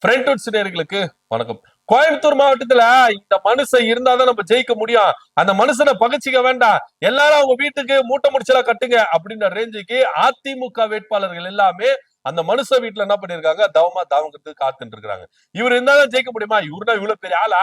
ஃப்ரெண்ட்வுட் சினியர்களுக்கு வணக்கம். கோயம்புத்தூர் மாவட்டத்துல இந்த மனுஷன் இருந்தாதான் நம்ம ஜெயிக்க முடியும். அந்த மனுஷனை பகச்சிக்க வேண்டாம், எல்லாரும் அவங்க வீட்டுக்கு மூட்டை முடிச்சலாம் கட்டுங்க அப்படின்ற ரேஞ்சுக்கு அதிமுக வேட்பாளர்கள் எல்லாமே அந்த மனுஷ வீட்டுல என்ன பண்ணிருக்காங்க, தவமா தாவங்கிறதுக்கு காத்துட்டு இருக்காங்க. இவர் இருந்தாலும் ஜெயிக்க முடியுமா? இவருதான் இவ்வளவு பெரிய ஆளா?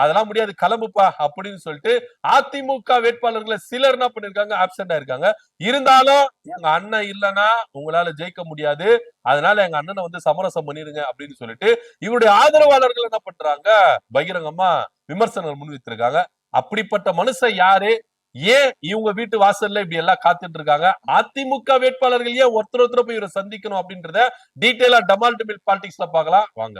அதெல்லாம் முடியாது, கிளம்புப்பா அப்படின்னு சொல்லிட்டு அதிமுக வேட்பாளர்களை சிலர் என்ன பண்ணிருக்காங்க, ஆப்சென்ட் ஆயிருக்காங்க. இருந்தாலும் எங்க அண்ணன் இல்லைன்னா உங்களால ஜெயிக்க முடியாது, அதனால எங்க அண்ணனை வந்து சமரசம் பண்ணிருங்க அப்படின்னு சொல்லிட்டு இவருடைய ஆதரவாளர்கள் என்ன பண்றாங்க, பகிரங்கமா விமர்சனங்கள் முன்வைத்திருக்காங்க. அப்படிப்பட்ட மனுஷன் யாரு? ஏன் இவங்க வீட்டு வாசல்ல இப்படி எல்லாம் காத்துட்டு இருக்காங்க? அதிமுக வேட்பாளர்கள் ஏன் ஒருத்தர் போய் இவரை சந்திக்கணும் அப்படின்றத டீடைலா டமால் டிமில் பாலிடிக்ஸ்ல பார்க்கலாம் வாங்க.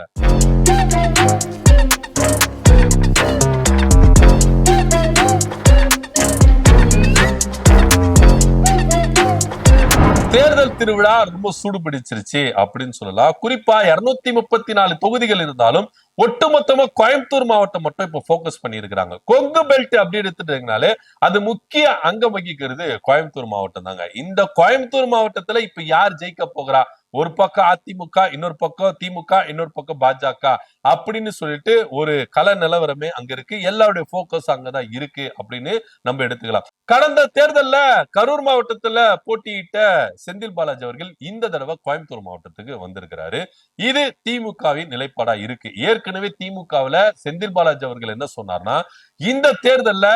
தேர்தல் திருவிழா ரொம்ப சூடு பிடிச்சிருச்சு அப்படின்னு சொல்லலாம். குறிப்பா 234 தொகுதிகள் இருந்தாலும் ஒட்டுமொத்தமா கோயம்புத்தூர் மாவட்டம் மட்டும் இப்ப போக்கஸ் பண்ணி இருக்கிறாங்க. கொங்கு பெல்ட் அப்படி எடுத்துட்டீங்கனாலே அது முக்கிய அங்கம் வகிக்கிறது கோயம்புத்தூர் மாவட்டம் தாங்க. இந்த கோயம்புத்தூர் மாவட்டத்துல இப்ப யார் ஜெயிக்க போகிறா? ஒரு பக்கம் அதிமுக, இன்னொரு பக்கம் திமுக, இன்னொரு பக்கம் பாஜக அப்படின்னு சொல்லிட்டு ஒரு கள நிலவரமே அங்க இருக்கு. எல்லாருடைய போக்கஸ் அங்கதான் இருக்கு அப்படின்னு நம்ம எடுத்துக்கலாம். கடந்த தேர்தல்ல கரூர் மாவட்டத்துல போட்டியிட்ட செந்தில் பாலாஜி அவர்கள் இந்த தடவை கோயம்புத்தூர் மாவட்டத்துக்கு வந்திருக்கிறாரு. இது திமுகவின் நிலைப்பாடா இருக்கு. ஏற்கனவே திமுகவுல செந்தில் பாலாஜி அவர்கள் என்ன சொன்னார்னா, இந்த தேர்தல்ல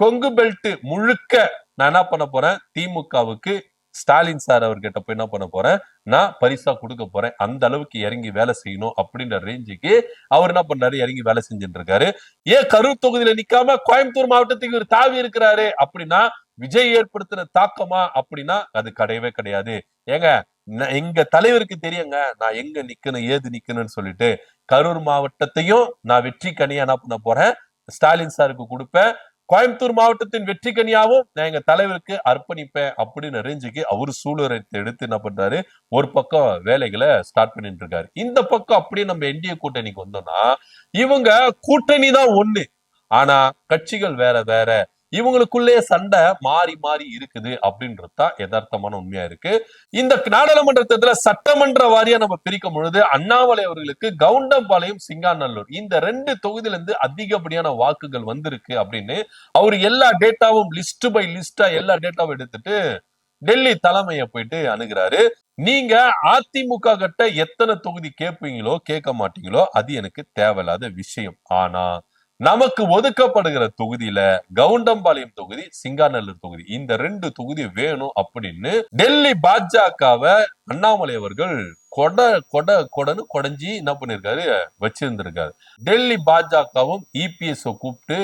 கொங்கு பெல்ட் முழுக்க நான் என்ன பண்ண போறேன், திமுகவுக்கு ஸ்டாலின் சார் அவர்கிட்ட போய் என்ன பண்ண போறேன், நான் பரிசா கொடுக்க போறேன், அந்த அளவுக்கு இறங்கி வேலை செய்யணும் அப்படின்ற ரேஞ்சுக்கு அவர் என்ன பண்றாரு, இறங்கி வேலை செஞ்சுட்டு இருக்காரு. ஏன் கரூர் தொகுதியில நிக்காம கோயம்புத்தூர் மாவட்டத்துக்கு ஒரு தாவி இருக்கிறாரு அப்படின்னா விஜய் ஏற்படுத்தின தாக்கமா அப்படின்னா அது கிடையவே கிடையாது. ஏங்க, எங்க தலைவருக்கு தெரியுங்க நான் எங்க நிக்கணும் ஏது நிக்கணும்னு சொல்லிட்டு. கரூர் மாவட்டத்தையும் நான் வெற்றி கனியா என்ன பண்ண போறேன், ஸ்டாலின் சாருக்கு கொடுப்பேன். கோயம்புத்தூர் மாவட்டத்தின் வெற்றி கனியாவும் நான் எங்க தலைவருக்கு அர்ப்பணிப்பேன் அப்படின்னு ரேஞ்சுக்கு அவரு சூளுரைத்தை எடுத்து என்ன பண்றாரு, ஒரு பக்கம் வேலைகளை ஸ்டார்ட் பண்ணிட்டு இருக்காரு. இந்த பக்கம் அப்படியே நம்ம என்டிஏ கூட்டணிக்கு வந்தோம்னா இவங்க கூட்டணி தான் ஒண்ணு, ஆனா கட்சிகள் வேற வேற, இவங்களுக்குள்ளே சண்டை மாறி மாறி இருக்குது அப்படின்றதுதான் யதார்த்தமான உண்மையா இருக்கு. இந்த நாடாளுமன்ற தேர்தல சட்டமன்ற வாரியா நம்ம பிரிக்கும் பொழுது அண்ணாமலை அவர்களுக்கு கவுண்டம்பாளையம், சிங்காநல்லூர் இந்த 2 தொகுதியில இருந்து அதிகப்படியான வாக்குகள் வந்திருக்கு அப்படின்னு அவரு எல்லா டேட்டாவும் லிஸ்ட் பை லிஸ்டா எல்லா டேட்டாவும் எடுத்துட்டு டெல்லி தலைமையை போயிட்டு அணுகிறாரு. நீங்க அதிமுக கிட்ட எத்தனை தொகுதி கேட்பீங்களோ கேட்க மாட்டீங்களோ அது எனக்கு தேவையில்லாத விஷயம், ஆனா நமக்கு ஒதுக்கப்படுகிற தொகுதியில கவுண்டம்பாளையம் தொகுதி, சிங்காநல்லூர் தொகுதி இந்த 2 தொகுதி வேணும் அப்படின்னு டெல்லி பாஜகவை அண்ணாமலை அவர்கள் கொடன்னு கொடைஞ்சி என்ன பண்ணிருக்காரு, வச்சிருந்திருக்காரு. டெல்லி பாஜகவும் இபிஎஸ் கூப்பிட்டு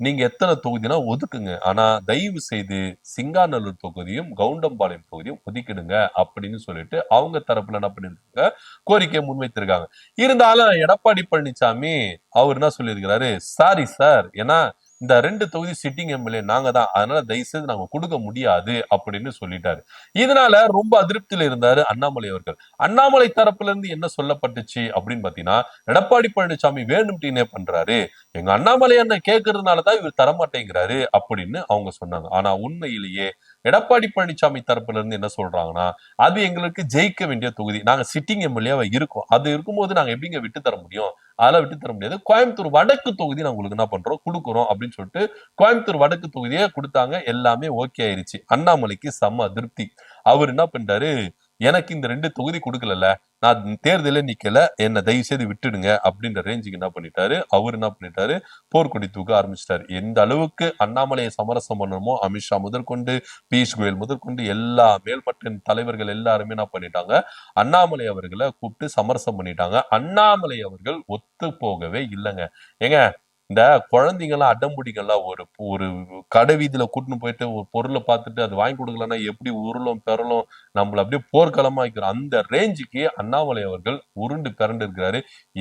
நீங்க எத்தனை தொகுதினா ஒதுக்குங்க, ஆனா தயவு செய்து சிங்காநல்லூர் தொகுதியும் கவுண்டம்பாளையம் தொகுதியும் ஒதுக்கிடுங்க அப்படின்னு சொல்லிட்டு அவங்க தரப்புல என்ன பண்ணிருக்காங்க, கோரிக்கையை முன்வைத்திருக்காங்க. இருந்தாலும் எடப்பாடி பழனிசாமி அவர் என்ன சொல்லியிருக்கிறாரு, சாரி சார், ஏன்னா இந்த 2 தொகுதி சிட்டிங் எம்எல்ஏ நாங்க தான், அதனால தயவு செய்து நாங்க கொடுக்க முடியாது அப்படின்னு சொல்லிட்டாரு. இதனால ரொம்ப அதிருப்தியில இருந்தாரு அண்ணாமலை அவர்கள். அண்ணாமலை தரப்புல இருந்து என்ன சொல்லப்பட்டுச்சு அப்படின்னு பாத்தீங்கன்னா, எடப்பாடி பழனிசாமி வேணும்னே பண்றாரு, எங்க அண்ணாமலை அண்ணன் கேட்கறதுனாலதான் இவர் தரமாட்டேங்கிறாரு அப்படின்னு அவங்க சொன்னாங்க. ஆனா உண்மையிலேயே எடப்பாடி பழனிசாமி தரப்புல இருந்து என்ன சொல்றாங்கன்னா, அது எங்களுக்கு ஜெயிக்க வேண்டிய தொகுதி, நாங்க சிட்டிங் எம்எல்ஏவா இருக்கோம், அது இருக்கும்போது நாங்க எப்படிங்க விட்டு தர முடியும், அதெல்லாம் விட்டு தர முடியாது, கோயம்புத்தூர் வடக்கு தொகுதி நான் உங்களுக்கு என்ன பண்றோம் கொடுக்குறோம் அப்படின்னு சொல்லிட்டு கோயம்புத்தூர் வடக்கு தொகுதியை கொடுத்தாங்க. எல்லாமே ஓகே ஆயிருச்சு. அண்ணாமலைக்கு செம்ம அதிருப்தி. அவர் என்ன பண்றாரு, எனக்கு இந்த 2 தொகுதி கொடுக்கல, நான் தேர்தல நிக்கல, என்ன தயவு செய்து விட்டுடுங்க அப்படின்ற ரேஞ்சுக்கு என்ன பண்ணிட்டாரு, அவர் என்ன பண்ணிட்டாரு, போர்க்கொடி தூக்க ஆரம்பிச்சிட்டாரு. எந்த அளவுக்கு அண்ணாமலையை சமரசம் பண்ணணுமோ அமித்ஷா முதற்கொண்டு, பியூஷ் கோயல் முதற்கொண்டு எல்லா மேல்மட்ட தலைவர்கள் எல்லாருமே என்ன பண்ணிட்டாங்க, அண்ணாமலை அவர்களை கூப்பிட்டு சமரசம் பண்ணிட்டாங்க. அண்ணாமலை அவர்கள் ஒத்து போகவே இல்லைங்க. ஏங்க, இந்த குழந்தைங்கலாம் அடம்புடிகள்லாம் ஒரு ஒரு கடை வீதியில கூட்டின்னு போயிட்டு ஒரு பொருளை பார்த்துட்டு அது வாங்கி கொடுக்கலன்னா எப்படி உருளும் பெறலும், நம்மள அப்படியே போர்க்களமா வைக்கிறோம். அந்த ரேஞ்சுக்கு அண்ணாமலை அவர்கள் உருண்டு பிறண்டு இருக்கிறாரு.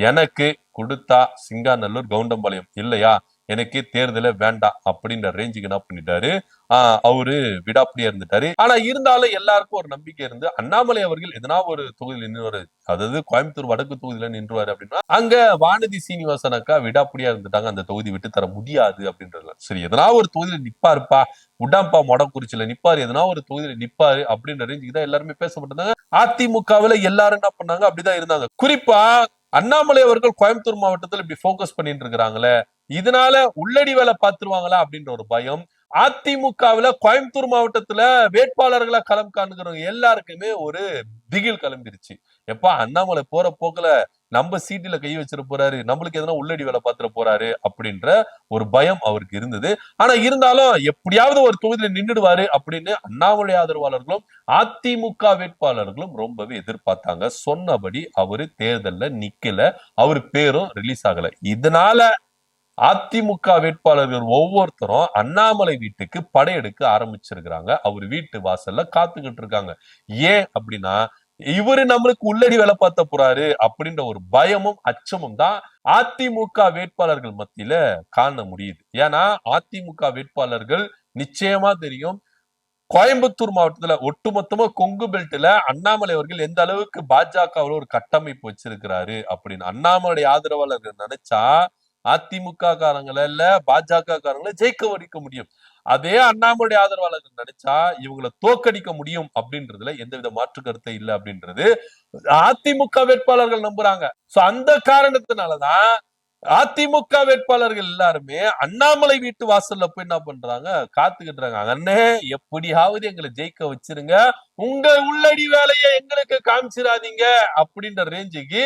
எனக்கு கொடுத்தா சிங்காநல்லூர் கவுண்டம்பாளையம், இல்லையா எனக்கு தேர்தல வேண்டாம் அப்படின்ற ரேஞ்சுக்கு என்ன பண்ணிட்டாரு, அவரு விடாப்படியா இருந்துட்டாரு. ஆனா இருந்தாலும் எல்லாருக்கும் ஒரு நம்பிக்கை இருந்து அண்ணாமலை அவர்கள் எதனா ஒரு தொகுதியில் நின்றுவாரு, அதாவது கோயம்புத்தூர் வடக்கு தொகுதியில நின்றுவாரு அப்படின்னா அங்க வானதி சீனிவாசன் அக்கா விடாப்படியா இருந்துட்டாங்க, அந்த தொகுதி விட்டு தர முடியாது அப்படின்றது. சரி, எதனா ஒரு தொகுதியில நிப்பாருப்பா, உடாம்பா மொடக்குறிச்சியில நிப்பாரு, எதனா ஒரு தொகுதியில நிப்பாரு அப்படின்ற ரேஞ்சுக்கு தான் எல்லாருமே பேசப்பட்டிருந்தாங்க. அதிமுகவுல எல்லாரும் என்ன பண்ணாங்க, அப்படிதான் இருந்தாங்க. குறிப்பா அண்ணாமலை அவர்கள் கோயம்புத்தூர் மாவட்டத்தில் இப்படி போக்கஸ் பண்ணிட்டு இருக்கிறாங்களே, இதனால உள்ளடி வேலை பார்த்துருவாங்களா அப்படின்ற ஒரு பயம். அதிமுகவுல கோயம்புத்தூர் மாவட்டத்துல வேட்பாளர்களா களம் காண்கிறவங்க எல்லாருக்குமே ஒரு திகில் கிளம்பிருச்சு. எப்பா அண்ணாமலை போற போக்குல நம்ம சீட்டுல கை வச்சிட போறாரு, நம்மளுக்கு எதனா உள்ளடி வேலை பார்த்துட போறாரு அப்படின்ற ஒரு பயம் அவருக்கு இருந்தது. ஆனா இருந்தாலும் எப்படியாவது ஒரு தொகுதியில நின்றுடுவாரு அப்படின்னு அண்ணாமலை ஆதரவாளர்களும் அதிமுக வேட்பாளர்களும் ரொம்பவே எதிர்பார்த்தாங்க. சொன்னபடி அவரு தேர்தல்ல நிக்கல, அவரு பேரும் ரிலீஸ் ஆகல. இதனால அதிமுக வேட்பாளர்கள் ஒவ்வொருத்தரும் அண்ணாமலை வீட்டுக்கு படையெடுக்க ஆரம்பிச்சிருக்கிறாங்க. அவர் வீட்டு வாசல்ல காத்துக்கிட்டு இருக்காங்க. ஏன் அப்படின்னா இவரு நம்மளுக்கு உள்ளடி வேலை பார்த்த போறாரு அப்படின்ற ஒரு பயமும் அச்சமும் தான் அதிமுக வேட்பாளர்கள் மத்தியில காண முடியுது. ஏன்னா அதிமுக வேட்பாளர்கள் நிச்சயமா தெரியும், கோயம்புத்தூர் மாவட்டத்துல ஒட்டுமொத்தமா கொங்கு பெல்ட்ல அண்ணாமலை அவர்கள் எந்த அளவுக்கு பாஜகவுல ஒரு கட்டமைப்பு வச்சிருக்கிறாரு அப்படின்னு. அண்ணாமலை ஆதரவாளர்கள் நினைச்சா அதிமுக காரங்கள இல்ல பாஜக காரங்களை ஜெயிக்க வடிக்க முடியும். அதே அண்ணாமலை ஆதரவாளர்கள் நினைச்சா இவங்களை தோக்கடிக்க முடியும் அப்படின்றதுல எந்தவித மாற்று கருத்தை இல்லை அப்படின்றது அதிமுக வேட்பாளர்கள் நம்புறாங்க. சோ அந்த காரணத்தினாலதான் அதிமுக வேட்பாளர்கள் எல்லாருமே அண்ணாமலை வீட்டு வாசல்ல போய் என்ன பண்றாங்க, காத்துக்கிட்டு இருக்காங்க. அண்ணே எப்படியாவது எங்களை ஜெயிக்க வச்சிருங்க, உங்க உள்ளடி வேலையை எங்களுக்கு காமிச்சிடாதீங்க அப்படின்ற ரேஞ்சுக்கு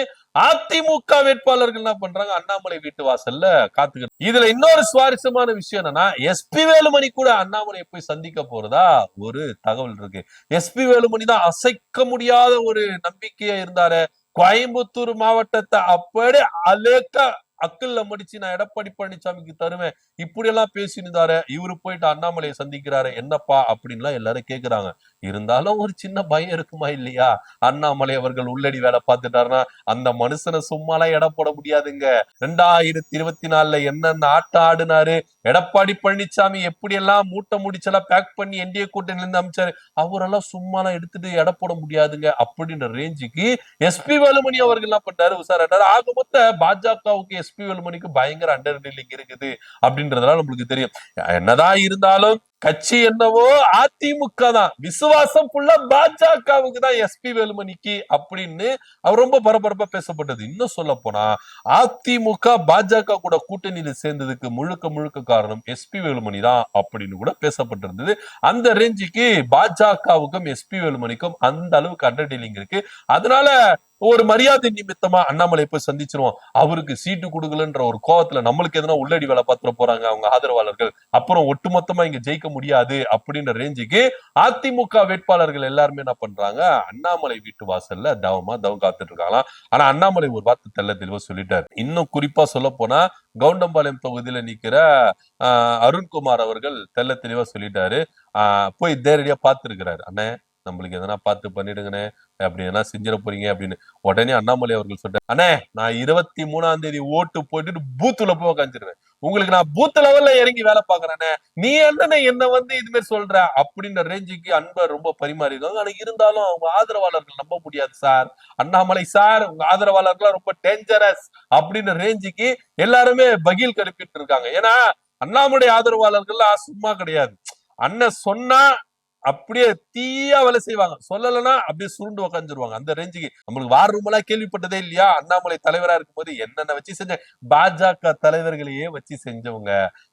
அதிமுக வேட்பாளர்கள் என்ன பண்றாங்க, அண்ணாமலை வீட்டு வாசல்ல காத்துக்கிட்டு. இதுல இன்னொரு சுவாரஸ்யமான விஷயம் என்னன்னா, எஸ்பி வேலுமணி கூட அண்ணாமலையை போய் சந்திக்க போறதா ஒரு தகவல் இருக்கு. எஸ்பி வேலுமணி தான் அசைக்க முடியாத ஒரு நம்பிக்கையா இருந்தாரு. கோயம்புத்தூர் மாவட்டத்தை அப்படி அலேக்கா அக்கல்ல மடிச்சு நான் எடப்பாடி பழனிசாமிக்கு தருவேன் இப்படி எல்லாம் பேசியிருந்தாரு. இவரு போயிட்டு அண்ணாமலையை சந்திக்கிறாரு, என்னப்பா அப்படின்லாம் எல்லாரும் கேக்குறாங்க. இருந்தாலும் ஒரு சின்ன பயம் இருக்குமா இல்லையா? அண்ணாமலை அவர்கள் உள்ளடி வேலை பார்த்துட்டாருன்னா அந்த மனுஷனை சும்மாலாம் எடை போட முடியாதுங்க. 2024 என்னென்ன ஆட்டம் ஆடுனாரு, எடப்பாடி பழனிசாமி எப்படி எல்லாம் மூட்டை முடிச்செல்லாம் பேக் பண்ணி என்டிஏ கூட்டணியில இருந்து அமைச்சாரு, அவரெல்லாம் சும்மாலாம் எடுத்துட்டு எடை போட முடியாதுங்க அப்படின்ற ரேஞ்சுக்கு எஸ்பி வேலுமணி அவர்கள் என்ன பண்றாரு, உசாராட்டாரு. ஆக மொத்த பாஜகவுக்கு எஸ்பி வேலுமணிக்கு பயங்கர அண்டர் டீலிங் இருக்குது அப்படின்றதுனால நம்மளுக்கு தெரியும். என்னதான் இருந்தாலும் கட்சி என்னவோ அதிமுக தான், விசுவாசம் ஃபுல்லா பாஜகவுக்கு தான் எஸ்பி வேலுமணிக்கு அப்படின்னு அவர் ரொம்ப பரபரப்பா பேசப்பட்டது. இன்னும் சொல்ல போனா அதிமுக பாஜக கூட கூட்டணியில சேர்ந்ததுக்கு முழுக்க முழுக்க காரணம் எஸ்பி வேலுமணி தான் அப்படின்னு கூட பேசப்பட்டிருந்தது. அந்த ரேஞ்சுக்கு பாஜகவுக்கும் எஸ்பி வேலுமணிக்கும் அந்த அளவுக்கு அண்டர் டீலிங் இருக்கு. அதனால ஒரு மரியாதை நிமித்தமா அண்ணாமலை போய் சந்திச்சிருவோம், அவருக்கு சீட்டு கொடுக்கலன்ற ஒரு கோவத்துல நம்மளுக்கு எதனா உள்ளடி வேலை பார்த்துட போறாங்க அவங்க ஆதரவாளர்கள், அப்புறம் ஒட்டுமொத்தமா இங்க ஜெயிக்க முடியாது அப்படின்ற ரேஞ்சுக்கு அதிமுக வேட்பாளர்கள் எல்லாருமே என்ன பண்றாங்க, அண்ணாமலை வீட்டு வாசல்ல தவம் காத்துட்டு இருக்காங்களாம். ஆனா அண்ணாமலை ஒரு வார்த்தை தெள்ள தெளிவா சொல்லிட்டாரு. இன்னும் குறிப்பா சொல்ல போனா கவுண்டம்பாளையம் தொகுதியில நிக்கிற அருண்குமார் அவர்கள் தெள்ள தெளிவா சொல்லிட்டாரு. போய் நேரடியா பார்த்திருக்கிறாரு. அண்ணே நம்மளுக்கு எதனா பார்த்து பண்ணிடுங்கண்ணே, அப்படி எதனா செஞ்சிட போறீங்க அப்படின்னு. உடனே அண்ணாமலை அவர்கள் சொல்றாரு, அண்ணே நான் 23ஆம் தேதி ஓட்டு போட்டுட்டு பூத்துல போய் உட்காந்துருவேன், உங்களுக்கு நான் பூத் லெவல்ல இறங்கி வேலை பாக்குறேனே, நீ என்ன இது மாதிரி சொல்ற அப்படின்ற ரேஞ்சுக்கு அன்பை ரொம்ப பரிமாறிருக்காங்க. ஆனா இருந்தாலும் அவங்க ஆதரவாளர்கள் நம்ப முடியாது சார், அண்ணாமலை சார் உங்க ஆதரவாளர்கள் ரொம்ப டேஞ்சரஸ் அப்படின்ற ரேஞ்சுக்கு எல்லாருமே பகீல் கடுப்பிட்டு இருக்காங்க. ஏன்னா அண்ணாமலை ஆதரவாளர்கள் சும்மா கிடையாது. அண்ணன் சொன்னா அப்படியே தீயா வேலை செய்வாங்க, சொல்லலைன்னா அப்படியே சுருண்டு உக்காந்துருவாங்க. அந்த ரேஞ்சுக்கு நம்மளுக்கு வார் ரூம் எல்லாம் கேள்விப்பட்டதே இல்லையா? அண்ணாமலை தலைவரா இருக்கும் போது என்னென்ன வச்சு செஞ்ச பாஜக தலைவர்களையே வச்சு செஞ்சவங்க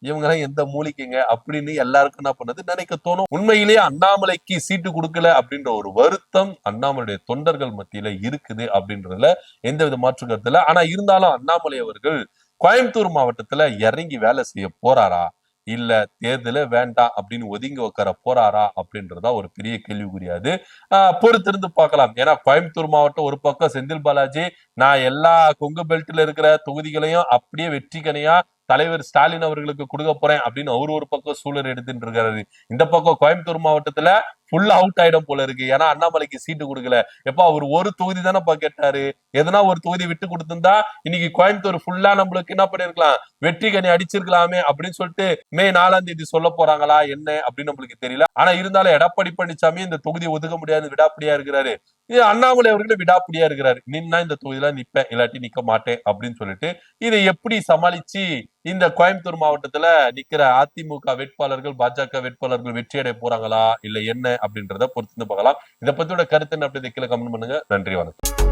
இவங்க எல்லாம் எந்த மூலிக்கைங்க அப்படின்னு எல்லாருக்கும் என்ன பண்ணது நினைக்க தோணும். உண்மையிலேயே அண்ணாமலைக்கு சீட்டு கொடுக்கல அப்படின்ற ஒரு வருத்தம் அண்ணாமலையுடைய தொண்டர்கள் மத்தியில இருக்குது அப்படின்றதுல எந்தவித மாற்று கருத்து இல்லை. ஆனா இருந்தாலும் அண்ணாமலை அவர்கள் கோயம்புத்தூர் மாவட்டத்துல இறங்கி வேலை செய்ய போறாரா, இல்ல தேர்தலே வேண்டாம் அப்படின்னு ஒதுங்கி உட்கார போறாரா அப்படின்றதா ஒரு பெரிய கேள்விக்குரியாது. பொறுத்திருந்து பார்க்கலாம். ஏன்னா கோயம்புத்தூர் மாவட்டம் ஒரு பக்கம் செந்தில் பாலாஜி நான் எல்லா கொங்கு பெல்ட்ல இருக்கிற தொகுதிகளையும் அப்படியே வெற்றிக்கணையா தலைவர் ஸ்டாலின் அவர்களுக்கு கொடுக்க போறேன் அப்படின்னு அவரு ஒரு பக்கம் சூழல் எடுத்துட்டு இருக்காரு. இந்த பக்கம் கோயம்புத்தூர் மாவட்டத்துல ஃபுல்லா அவுட் ஆயிடும் போல இருக்கு. ஏன்னா அண்ணாமலைக்கு சீட்டு கொடுக்கல. எப்ப அவர் ஒரு தொகுதி தானேப்பா கேட்டாரு, எதனா ஒரு தொகுதி விட்டு கொடுத்திருந்தா இன்னைக்கு கோயம்புத்தூர் ஃபுல்லா நம்மளுக்கு என்ன பண்ணிருக்கலாம், வெற்றி கனி அடிச்சிருக்கலாமே அப்படின்னு சொல்லிட்டு மே 4ஆம் தேதி சொல்ல போறாங்களா என்ன அப்படின்னு நம்மளுக்கு தெரியல. ஆனா இருந்தாலும் எடப்பாடி பழனிசாமி இந்த தொகுதியை ஒதுக்க முடியாது விடாப்படியா இருக்கிறாரு. இது அண்ணாமலை அவர்களும் விடாப்படியா இருக்கிறாரு, நின்னா இந்த தொகுதியில நிப்பேன் இல்லாட்டி நிக்க மாட்டேன் அப்படின்னு சொல்லிட்டு இதை எப்படி சமாளிச்சு இந்த கோயம்புத்தூர் மாவட்டத்துல நிக்கிற அதிமுக வேட்பாளர்கள் பாஜக வேட்பாளர்கள் வெற்றி அடைய போறாங்களா இல்ல என்ன அப்படின்றத பொறுத்து பார்க்கலாம். இதை பத்தியோட கருத்து என்ன அப்படி கீழே கமெண்ட் பண்ணுங்க. நன்றி, வணக்கம்.